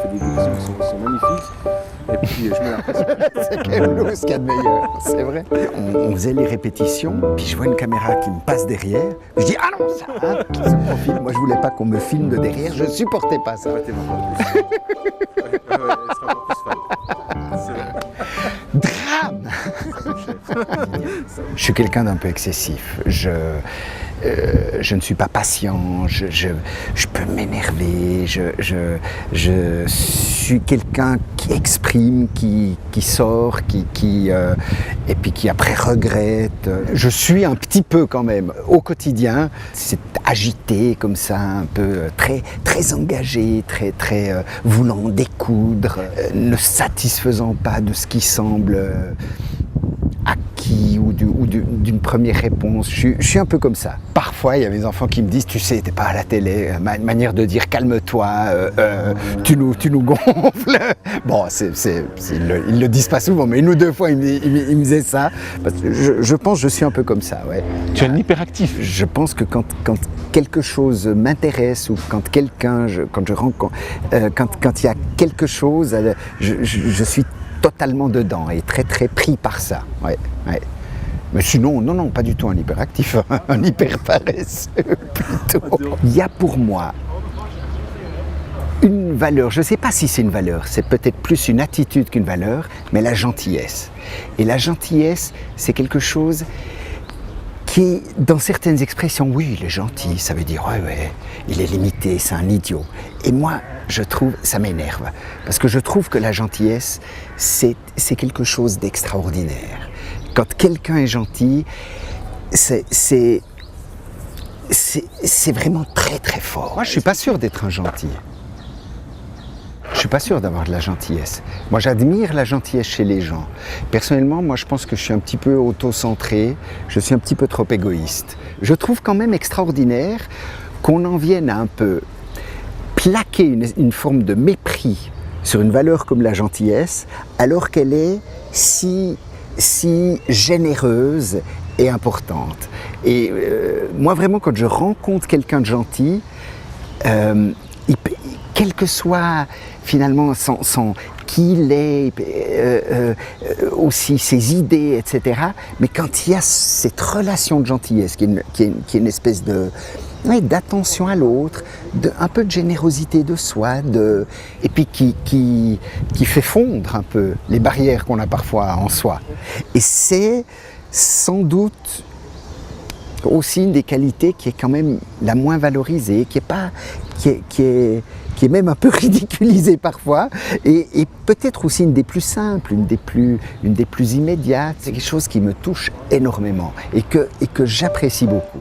fait des décisions qui sont magnifiques. Et puis je mets la pression. C'est Kemlo ce qu'il y a de meilleur, c'est vrai. On faisait les répétitions, puis je vois une caméra qui me passe derrière. Je dis, ah non, ça, hein, qui se profile. Moi, je voulais pas qu'on me filme de derrière, je supportais pas ça. Ouais, t'es vraiment plus. Ouais, elle sera encore plus fan. C'est vrai. Drame. Je suis quelqu'un d'un peu excessif. Je ne suis pas patient, je peux m'énerver, je suis quelqu'un qui exprime, qui sort, et puis qui après regrette. Je suis un petit peu quand même au quotidien, c'est agité comme ça, un peu très, très engagé, très voulant découdre, ne satisfaisant pas de ce qui semble acquis ou d'une première réponse. Je suis un peu comme ça. Parfois, il y a mes enfants qui me disent, tu sais, t'es pas à la télé, manière de dire calme-toi, tu nous gonfles. Bon, ils le disent pas souvent, mais une ou deux fois, ils me disaient ça. Parce que je pense que je suis un peu comme ça, ouais. Tu es un hyperactif. Je pense que quand quelque chose m'intéresse ou quand je rencontre, quand il y a quelque chose, je suis totalement dedans et très très pris par ça. Ouais. Mais sinon, non, pas du tout un hyperactif, un hyper paresseux plutôt. Il y a pour moi une valeur, je ne sais pas si c'est une valeur, c'est peut-être plus une attitude qu'une valeur, mais la gentillesse. Et la gentillesse, c'est quelque chose qui, dans certaines expressions, oui, il est gentil, ça veut dire, ouais, il est limité, c'est un idiot. Et moi, je trouve, ça m'énerve, parce que je trouve que la gentillesse, c'est quelque chose d'extraordinaire. Quand quelqu'un est gentil, c'est vraiment très très fort. Moi, je ne suis pas sûr d'être un gentil. Je ne suis pas sûr d'avoir de la gentillesse. Moi, j'admire la gentillesse chez les gens. Personnellement, moi, je pense que je suis un petit peu auto-centré, je suis un petit peu trop égoïste. Je trouve quand même extraordinaire qu'on en vienne à un peu plaquer une forme de mépris sur une valeur comme la gentillesse, alors qu'elle est si généreuse et importante. Et moi, vraiment, quand je rencontre quelqu'un de gentil, quel que soit finalement qui il est, aussi ses idées, etc. Mais quand il y a cette relation de gentillesse, qui est une espèce d'attention à l'autre, un peu de générosité de soi, et puis qui fait fondre un peu les barrières qu'on a parfois en soi. Et c'est sans doute aussi une des qualités qui est quand même la moins valorisée, qui est même un peu ridiculisée parfois, et peut-être aussi une des plus simples, une des plus immédiates. C'est quelque chose qui me touche énormément et que j'apprécie beaucoup.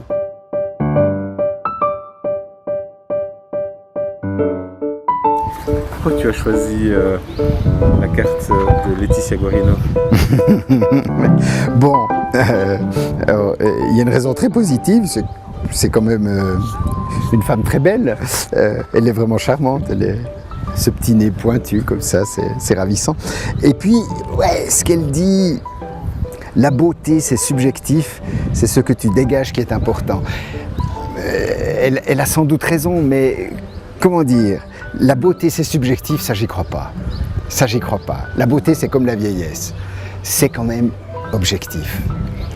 Pourquoi tu as choisi la carte de Laetitia Guarino? Bon, il y a une raison très positive, c'est quand même une femme très belle, elle est vraiment charmante, ce petit nez pointu comme ça, c'est ravissant. Et puis, ouais, ce qu'elle dit, la beauté c'est subjectif, c'est ce que tu dégages qui est important. Elle a sans doute raison, mais comment dire, la beauté c'est subjectif, ça j'y crois pas. Ça j'y crois pas. La beauté c'est comme la vieillesse, c'est quand même objectif.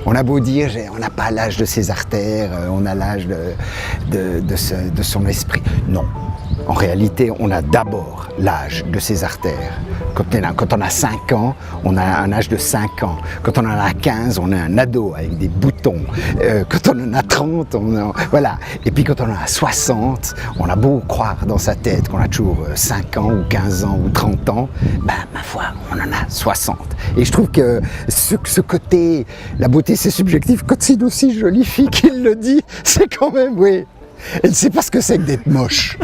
On a beau dire, on n'a pas l'âge de ses artères, on a l'âge de son esprit. Non, en réalité on a d'abord l'âge de ses artères. Quand on a 5 ans, on a un âge de 5 ans. Quand on en a 15, on est un ado avec des boutons. Quand on en a 30, voilà. Et puis quand on en a 60, on a beau croire dans sa tête qu'on a toujours 5 ans ou 15 ans ou 30 ans, ma foi, on en a 60. Et je trouve que ce côté, la beauté c'est subjectif, quand c'est une aussi jolie fille qui le dit, c'est quand même, oui, elle ne sait pas ce que c'est que d'être moche.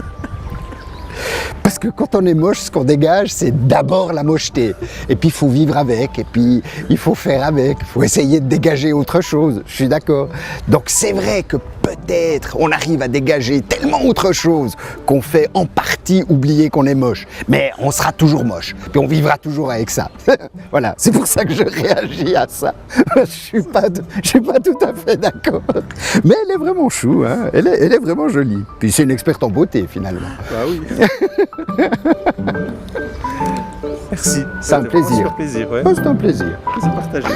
Parce que quand on est moche, ce qu'on dégage, c'est d'abord la mocheté. Et puis il faut vivre avec, et puis il faut faire avec, il faut essayer de dégager autre chose, je suis d'accord. Donc c'est vrai que peut-être on arrive à dégager tellement autre chose qu'on fait en partie oublier qu'on est moche. Mais on sera toujours moche, puis on vivra toujours avec ça. Voilà, c'est pour ça que je réagis à ça. Je suis pas tout à fait d'accord. Mais elle est vraiment chou, hein. Elle est vraiment jolie. Puis c'est une experte en beauté finalement. Ah oui. Merci. C'est un plaisir. Super plaisir, ouais. Oh, c'est un plaisir. C'est partagé.